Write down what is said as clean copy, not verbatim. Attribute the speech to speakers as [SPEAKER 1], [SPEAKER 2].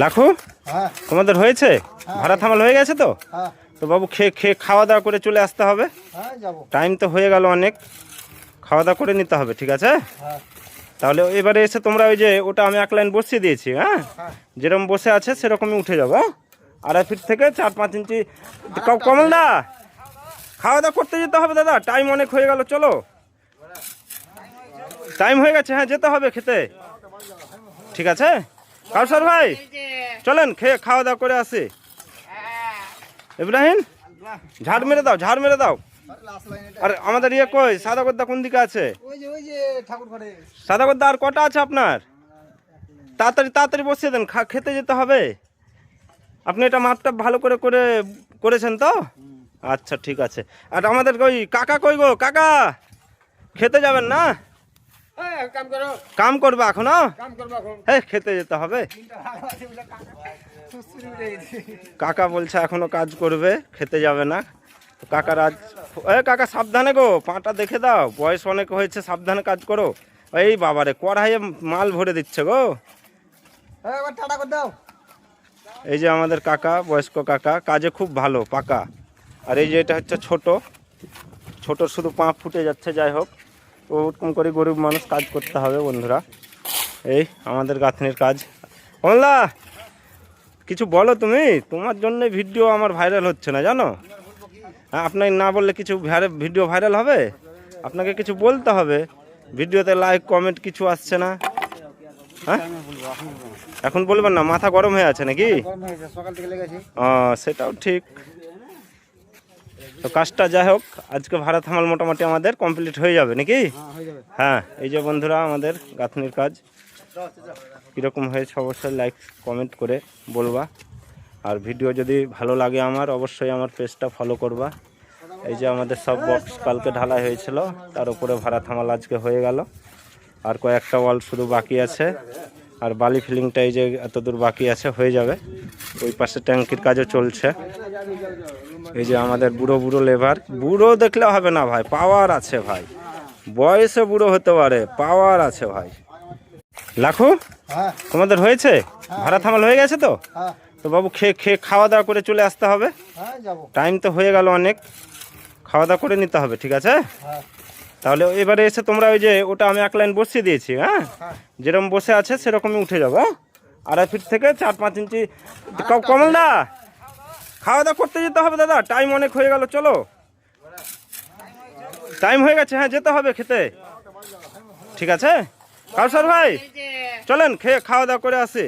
[SPEAKER 1] লাখু
[SPEAKER 2] হ্যাঁ
[SPEAKER 1] তোমাদের হয়েছে? ভাড়া থামাল হয়ে গেছে তো?
[SPEAKER 2] হ্যাঁ
[SPEAKER 1] তো বাবু খেয়ে খেয়ে খাওয়া দাওয়া করে চলে আসতে হবে।
[SPEAKER 2] হ্যাঁ যাবো।
[SPEAKER 1] টাইম তো হয়ে গেল অনেক, খাওয়া দাওয়া করে নিতে হবে, ঠিক আছে?
[SPEAKER 2] হ্যাঁ
[SPEAKER 1] তাহলে এবারে এসে তোমরা ওই যে ওটা আমি এক লাইন বসিয়ে দিয়েছি, হ্যাঁ,
[SPEAKER 2] হ্যাঁ
[SPEAKER 1] যেরকম বসে আছে সেরকমই উঠে যাবো, হ্যাঁ? 2.5 ফিট থেকে 4-5 ইঞ্চি। কমলদা খাওয়া দাওয়া করতে যেতে হবে দাদা, টাইম অনেক হয়ে গেল, চলো টাইম হয়ে গেছে, হ্যাঁ যেতে হবে খেতে, ঠিক আছে? কাউসার ভাই চলেন খেয়ে খাওয়া দাওয়া করে আসি। ইব্রাহিম ঝাড় মেরে দাও, ঝাড় মেরে দাও। আর আমাদের ইয়ে কই, সাদা গদ্দা কোন দিকে আছে?
[SPEAKER 2] ওই যে ঠাকুর ঘরে।
[SPEAKER 1] সাদা গদ্দা আর কটা আছে আপনার? তাড়াতাড়ি তাড়াতাড়ি বসিয়ে দেন, খেতে যেতে হবে। আপনি এটা মাপটা ভালো করে করেছেন তো? আচ্ছা ঠিক আছে। আর আমাদের ওই কাকা কই গো, কাকা খেতে যাবেন না? কাম করবা এখনো? হ্যাঁ খেতে যেতে হবে। কাকা বলছে এখনো কাজ করবে, খেতে যাবে না। তো কাকার আজ কাকা সাবধানে গো, পাটা দেখে দাও, বয়স অনেক হয়েছে, সাবধানে কাজ করো। এই বাবারে কড়াইয়ে মাল ভরে দিচ্ছে গো।
[SPEAKER 2] টাটা করে দাও।
[SPEAKER 1] এই যে আমাদের কাকা, বয়স্ক কাকা, কাজে খুব ভালো, পাকা। আর এই যে এটা হচ্ছে ছোট, শুধু পা ফুটে যাচ্ছে, যাই হোক ওরকম করে গরিব মানুষ কাজ করতে হবে বন্ধুরা। এই আমাদের গাঁথনির কাজ। কমলা কিছু বলো তুমি, তোমার জন্য ভিডিও আমার ভাইরাল হচ্ছে না জানো? হ্যাঁ আপনাকে না বললে কিছু ভিডিও ভাইরাল হবে, আপনাকে কিছু বলতে হবে। ভিডিওতে লাইক কমেন্ট কিছু আসছে না, হ্যাঁ এখন বলবেন না, মাথা গরম হয়ে আছে নাকি?
[SPEAKER 2] সকাল থেকে লেগেছি।
[SPEAKER 1] সেটাও ঠিক। তো কাজটা যাই হোক, আজকে ভাড়া থামাল মোটামুটি আমাদের কমপ্লিট হয়ে যাবে নাকি? হ্যাঁ এই যে বন্ধুরা আমাদের গাঁথনির কাজ কীরকম হয়েছে অবশ্যই লাইক কমেন্ট করে বলবা। আর ভিডিও যদি ভালো লাগে আমার, অবশ্যই আমার পেজটা ফলো করবা। এই যে আমাদের সব বক্স কালকে ঢালাই হয়েছিল, তার উপরে ভাড়া থামাল আজকে হয়ে গেল। আর কয়েকটা ওয়াল শুধু বাকি আছে, আর বালি ফিলিংটা এই যে এতদূর বাকি আছে, হয়ে যাবে। ওই পাশে ট্যাঙ্কির কাজও চলছে। এই যে আমাদের বুড়ো বুড়ো লেবার, বুড়ো দেখলে হবে না ভাই, পাওয়ার আছে ভাই, বয়সে বুড়ো হতে পারে, পাওয়ার আছে ভাই। লাখু
[SPEAKER 2] হ্যাঁ
[SPEAKER 1] তোমাদের হয়েছে? ভাড়া থামাল হয়ে গেছে তো?
[SPEAKER 2] হ্যাঁ
[SPEAKER 1] তো বাবু খেয়ে খেয়ে খাওয়া দাওয়া করে চলে আসতে হবে।
[SPEAKER 2] হ্যাঁ যাবো।
[SPEAKER 1] টাইম তো হয়ে গেল অনেক, খাওয়া দাওয়া করে নিতে হবে, ঠিক আছে?
[SPEAKER 2] হ্যাঁ
[SPEAKER 1] তাহলে এবারে এসে তোমরা ওই যে ওটা আমি এক লাইন বসিয়ে দিয়েছি, হ্যাঁ, যেরকম বসে আছে সেরকমই উঠে যাবো, হ্যাঁ? 2.5 ফিট থেকে 4-5 ইঞ্চি। কমলদা খাওয়া দাওয়া করতে যেতে হবে দাদা, টাইম অনেক হয়ে গেল, চলো টাইম হয়ে গেছে, হ্যাঁ যেতে হবে খেতে, ঠিক আছে? কাউসার ভাই চলেন খেয়ে খাওয়া দাওয়া করে আসি।